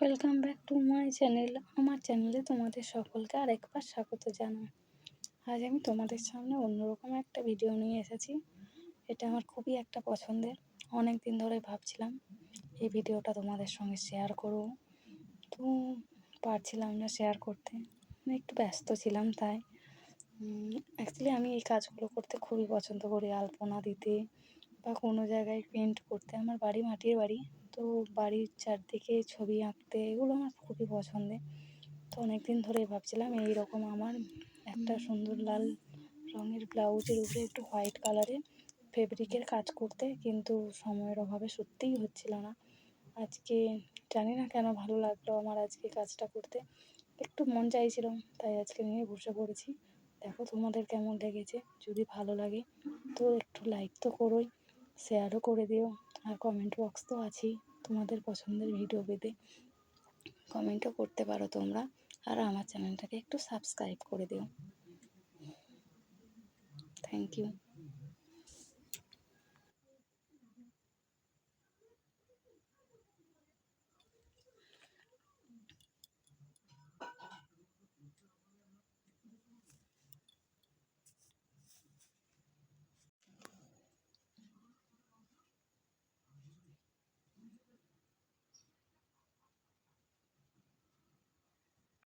Welcome back to my channel. আমার চ্যানেলে তোমাদের সকলকে আরেকবার স্বাগত জানাই। আজ আমি তোমাদের সামনে অন্যরকম একটা ভিডিও নিয়ে এসেছি। এটা আমার খুবই একটা পছন্দের। অনেক দিন ধরে ভাবছিলাম এই ভিডিওটা তোমাদের সঙ্গে শেয়ার করব, তো পারছিলাম না শেয়ার করতে, একটু ব্যস্ত ছিলাম। তাই অ্যাকচুয়ালি আমি এই কাজগুলো করতে খুবই পছন্দ করি, আলপনা দিতে বা কোনো জায়গায় পেন্ট করতে। আমার বাড়ি মাটির বাড়ি, তো বাড়ির চারদিকে ছবি আঁকতে এগুলো আমার খুবই পছন্দের। তো অনেক দিন ধরেই ভাবছিলাম এই রকম আমার একটা সুন্দর লাল রঙের ব্লাউজের উপরে একটু হোয়াইট কালারের ফেব্রিকের কাজ করতে, কিন্তু সময়ের অভাবে সত্যিই হচ্ছিল না। আজকে জানি না কেন ভালো লাগলো আমার আজকে কাজটা করতে, একটু মন চাইছিল, তাই আজকে নিয়ে বসে পড়েছি। দেখো তোমাদের কেমন লেগেছে। যদি ভালো লাগে তো একটু লাইক তো করোই, শেয়ারও করে দিও, আর কমেন্ট বক্স তো আছেই। তোমাদের পছন্দের ভিডিও পেতে কমেন্টও করতে পারো তোমরা, আর আমার চ্যানেলটাকে একটু সাবস্ক্রাইব করে দিও। Thank you.